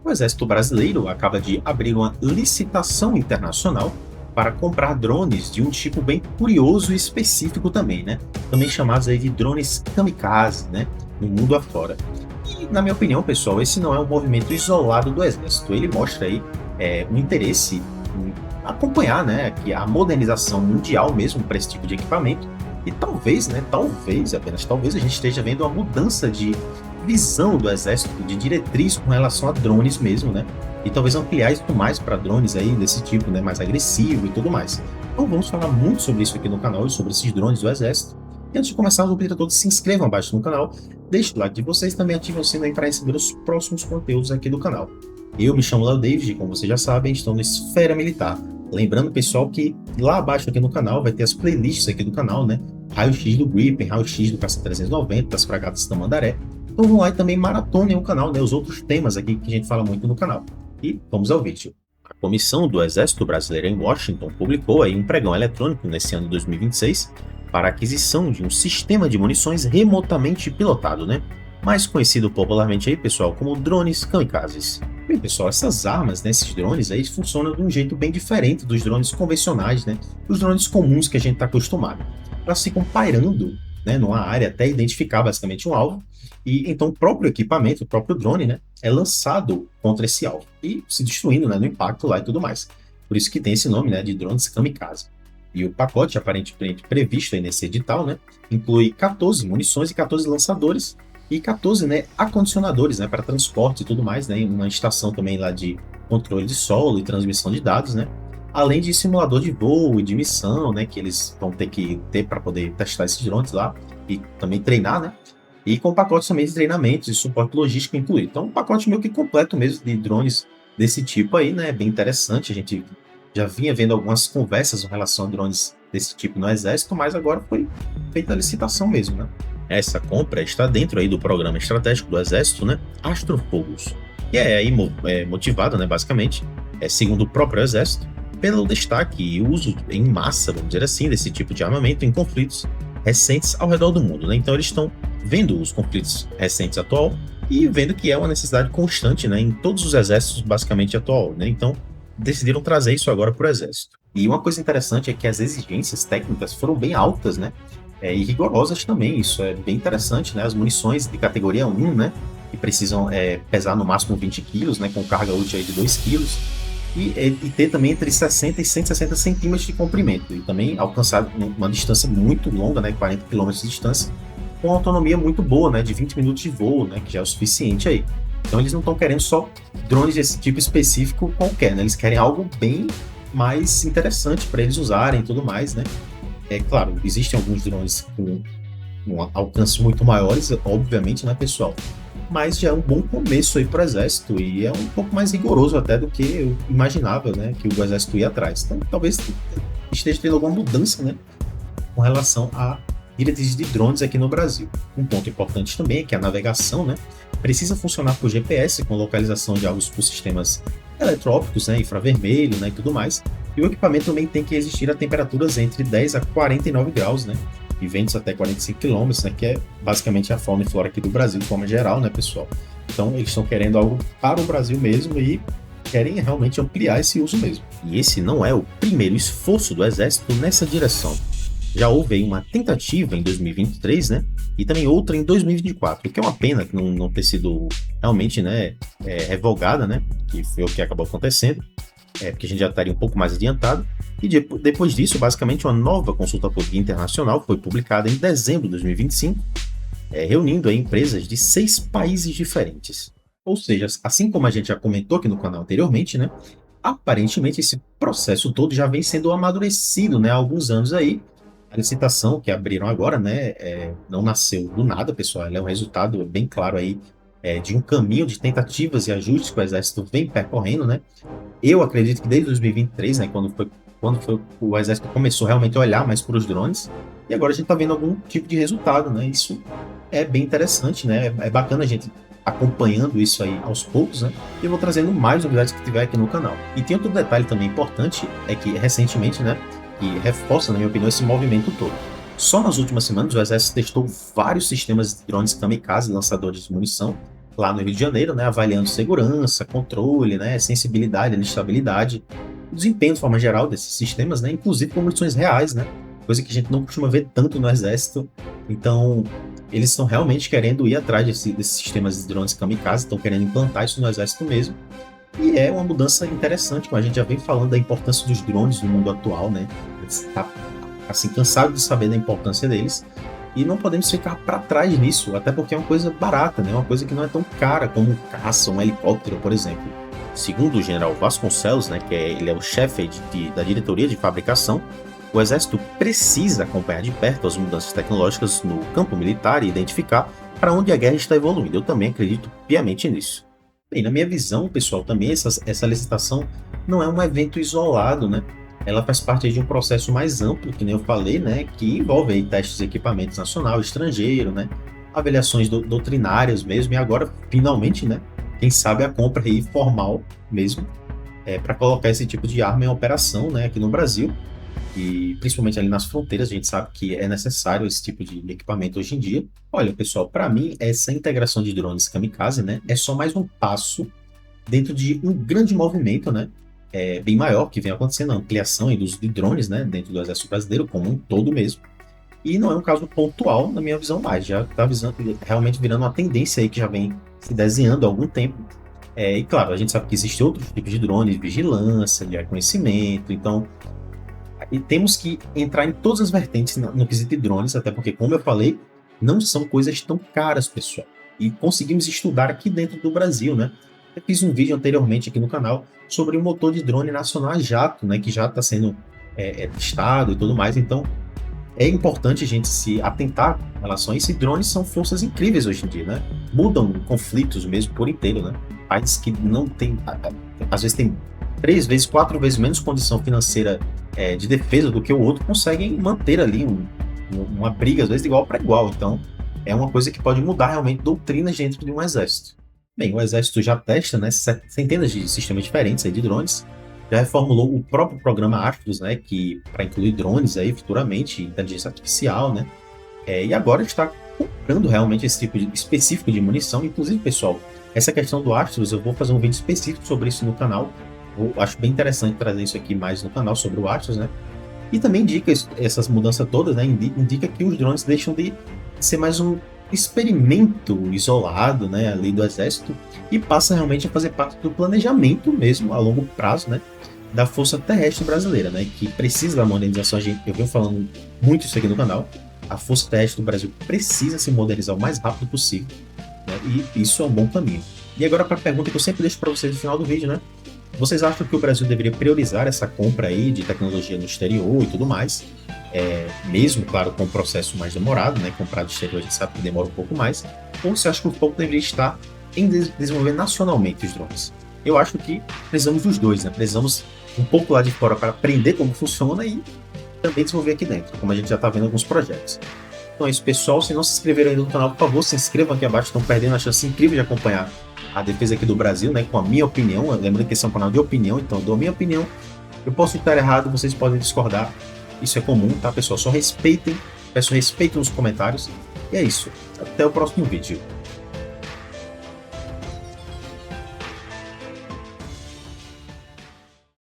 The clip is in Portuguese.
O Exército Brasileiro acaba de abrir uma licitação internacional para comprar drones de um tipo bem curioso e específico também, né? Também chamados aí de drones kamikaze, né? No mundo afora. E, na minha opinião, pessoal, esse não é um movimento isolado do Exército. Ele mostra aí um interesse em acompanhar, né, que a modernização mundial mesmo para esse tipo de equipamento. E talvez, né, talvez, apenas talvez, a gente esteja vendo uma mudança de visão do Exército, de diretriz com relação a drones mesmo, né? E talvez ampliar isso mais para drones aí desse tipo, né, mais agressivo e tudo mais. Então vamos falar muito sobre isso aqui no canal e sobre esses drones do Exército. E antes de começar, eu vou pedir a todos se inscrevam abaixo no canal, deixe o like de vocês, também ativem o sino aí para receber os próximos conteúdos aqui do canal. Eu me chamo Léo David, como vocês já sabem, estou no Esfera Militar. Lembrando, pessoal, que lá abaixo aqui no canal vai ter as playlists aqui do canal, né? Raio-X do Gripen, Raio-X do Caça-390, das fragatas Tamandaré. Então vão lá e também maratonem o canal, né? Os outros temas aqui que a gente fala muito no canal. E vamos ao vídeo. A comissão do Exército Brasileiro em Washington publicou aí um pregão eletrônico nesse ano de 2026 para a aquisição de um sistema de munições remotamente pilotado, né? Mais conhecido popularmente aí, pessoal, como drones kamikazes. Bem, pessoal, essas armas, né, esses drones aí, funcionam de um jeito bem diferente dos drones convencionais, né? Dos drones comuns que a gente está acostumado. Elas ficam pairando, né, numa área até identificar basicamente um alvo, e então o próprio equipamento, o próprio drone, né, é lançado contra esse alvo e se destruindo, né, no impacto lá e tudo mais. Por isso que tem esse nome, né, de drones kamikaze. E o pacote aparentemente previsto aí nesse edital, né, inclui 14 munições e 14 lançadores e 14, né, acondicionadores, né, para transporte e tudo mais, né, uma estação também lá de controle de solo e transmissão de dados, né, além de simulador de voo e de missão, né, que eles vão ter que ter para poder testar esses drones lá e também treinar, né, e com pacotes também de treinamentos e suporte logístico incluído. Então, um pacote meio que completo mesmo de drones desse tipo aí, né, bem interessante. A gente já vinha vendo algumas conversas em relação a drones desse tipo no Exército, mas agora foi feita a licitação mesmo, né. Essa compra está dentro aí do programa estratégico do Exército, né, Astrofogos, que é aí motivada, né, basicamente, segundo o próprio Exército, pelo destaque e uso em massa, vamos dizer assim, desse tipo de armamento em conflitos recentes ao redor do mundo, né? Então eles estão vendo os conflitos recentes atual e vendo que é uma necessidade constante, né, em todos os exércitos basicamente atual, né? Então decidiram trazer isso agora para o exército. E uma coisa interessante é que as exigências técnicas foram bem altas, né? E rigorosas também, isso é bem interessante, né? As munições de categoria 1, né, que precisam pesar no máximo 20 quilos, né, com carga útil aí de 2 quilos, e ter também entre 60 e 160 centímetros de comprimento, e também alcançar uma distância muito longa, né, 40 quilômetros de distância, com autonomia muito boa, né, de 20 minutos de voo, né, que já é o suficiente aí. Então eles não estão querendo só drones desse tipo específico qualquer, né, eles querem algo bem mais interessante para eles usarem e tudo mais, né. É claro, existem alguns drones com alcances muito maiores, obviamente, né, pessoal? Mas já é um bom começo aí para o Exército e é um pouco mais rigoroso até do que eu imaginava, né, que o Exército ia atrás. Então, talvez esteja tendo alguma mudança, né, com relação a diretrizes de drones aqui no Brasil. Um ponto importante também é que a navegação, né, precisa funcionar por GPS, com localização de alvos por sistemas eletrópicos, né, infravermelho, né, e tudo mais. E o equipamento também tem que resistir a temperaturas entre 10 a 49 graus, né, e ventos até 45 km, né, que é basicamente a fauna e flora aqui do Brasil de forma geral, né, pessoal? Então eles estão querendo algo para o Brasil mesmo e querem realmente ampliar esse uso mesmo. E esse não é o primeiro esforço do Exército nessa direção. Já houve aí uma tentativa em 2023, né, e também outra em 2024, o que é uma pena que não ter sido realmente, né, revogada, né, que foi o que acabou acontecendo, porque a gente já estaria um pouco mais adiantado. E depois disso, basicamente, uma nova consulta pública internacional foi publicada em dezembro de 2025, reunindo aí empresas de 6 países diferentes. Ou seja, assim como a gente já comentou aqui no canal anteriormente, né, aparentemente esse processo todo já vem sendo amadurecido, né, há alguns anos aí. A licitação que abriram agora, né, não nasceu do nada, pessoal, ela é um resultado bem claro aí de um caminho de tentativas e ajustes que o Exército vem percorrendo, né. Eu acredito que desde 2023, né, quando foi o Exército começou realmente a olhar mais para os drones, e agora a gente está vendo algum tipo de resultado, né? Isso é bem interessante, né? É bacana a gente acompanhando isso aí aos poucos, né? E eu vou trazendo mais novidades que tiver aqui no canal. E tem outro detalhe também importante, é que recentemente, né, que reforça, na minha opinião, esse movimento todo. Só nas últimas semanas o Exército testou vários sistemas de drones kamikaze, lançadores de munição, lá no Rio de Janeiro, né, avaliando segurança, controle, né, sensibilidade, estabilidade, o desempenho de forma geral desses sistemas, né, inclusive com missões reais, né, coisa que a gente não costuma ver tanto no Exército. Então, eles estão realmente querendo ir atrás desses sistemas de drones kamikaze, estão querendo implantar isso no Exército mesmo. E é uma mudança interessante, como a gente já vem falando da importância dos drones no mundo atual, né? Está assim cansado de saber da importância deles e não podemos ficar para trás nisso, até porque é uma coisa barata, né? Uma coisa que não é tão cara como um caça, um helicóptero, por exemplo. Segundo o general Vasconcelos, né, ele é o chefe da diretoria de fabricação, o Exército precisa acompanhar de perto as mudanças tecnológicas no campo militar e identificar para onde a guerra está evoluindo. Eu também acredito piamente nisso. Bem, na minha visão, pessoal, também essa licitação não é um evento isolado, né? Ela faz parte aí de um processo mais amplo, que nem eu falei, né? Que envolve aí testes de equipamentos nacional, estrangeiro, né? Avaliações doutrinárias mesmo, e agora, finalmente, né? Quem sabe a compra aí formal mesmo, para colocar esse tipo de arma em operação, né? Aqui no Brasil, e principalmente ali nas fronteiras, a gente sabe que é necessário esse tipo de equipamento hoje em dia. Olha, pessoal, para mim, essa integração de drones kamikaze, né, é só mais um passo dentro de um grande movimento, né, bem maior que vem acontecendo, a ampliação do uso de drones, né, dentro do Exército Brasileiro como um todo mesmo. E não é um caso pontual, na minha visão, mais. Já está realmente virando uma tendência aí que já vem se desenhando há algum tempo. E claro, a gente sabe que existem outros tipos de drones, vigilância, de reconhecimento, então e temos que entrar em todas as vertentes no quesito de drones, até porque, como eu falei, não são coisas tão caras, pessoal. E conseguimos estudar aqui dentro do Brasil, né? Eu fiz um vídeo anteriormente aqui no canal sobre o motor de drone nacional a jato, né? Que já está sendo testado e tudo mais. Então, é importante a gente se atentar em relação a isso. E drones são forças incríveis hoje em dia, né? Mudam conflitos mesmo por inteiro, né? Países que não têm, às vezes tem 3 vezes, 4 vezes menos condição financeira de defesa do que o outro, conseguem manter ali uma briga, às vezes, de igual para igual. Então, é uma coisa que pode mudar realmente doutrinas dentro de um exército. Bem, o exército já testa, né, centenas de sistemas diferentes aí de drones, já reformulou o próprio programa Astros, né, que para incluir drones aí futuramente, inteligência artificial, né, e agora está comprando realmente esse tipo específico de munição. Inclusive, pessoal, essa questão do Astros, eu vou fazer um vídeo específico sobre isso no canal. Eu acho bem interessante trazer isso aqui mais no canal sobre o Astros, né? E também indica essas mudanças todas, né? Indica que os drones deixam de ser mais um experimento isolado, né, ali do exército, e passa realmente a fazer parte do planejamento mesmo a longo prazo, né, da Força Terrestre Brasileira, né, que precisa da modernização. Eu venho falando muito isso aqui no canal. A Força Terrestre do Brasil precisa se modernizar o mais rápido possível, né, e isso é um bom caminho. E agora para a pergunta que eu sempre deixo para vocês no final do vídeo, né? Vocês acham que o Brasil deveria priorizar essa compra aí de tecnologia no exterior e tudo mais? Mesmo, claro, com um processo mais demorado, né? Comprar do exterior a gente sabe que demora um pouco mais. Ou você acha que o foco deveria estar em desenvolver nacionalmente os drones? Eu acho que precisamos dos dois, né? Precisamos um pouco lá de fora para aprender como funciona e também desenvolver aqui dentro, como a gente já está vendo alguns projetos. Então é isso, pessoal. Se não se inscreveram ainda no canal, por favor, se inscrevam aqui abaixo. Estão perdendo a chance incrível de acompanhar a defesa aqui do Brasil, né, com a minha opinião. Lembrando que esse é um canal de opinião, então eu dou a minha opinião. Eu posso estar errado, vocês podem discordar. Isso é comum, tá, pessoal? Só respeitem, peço respeito nos comentários. E é isso. Até o próximo vídeo.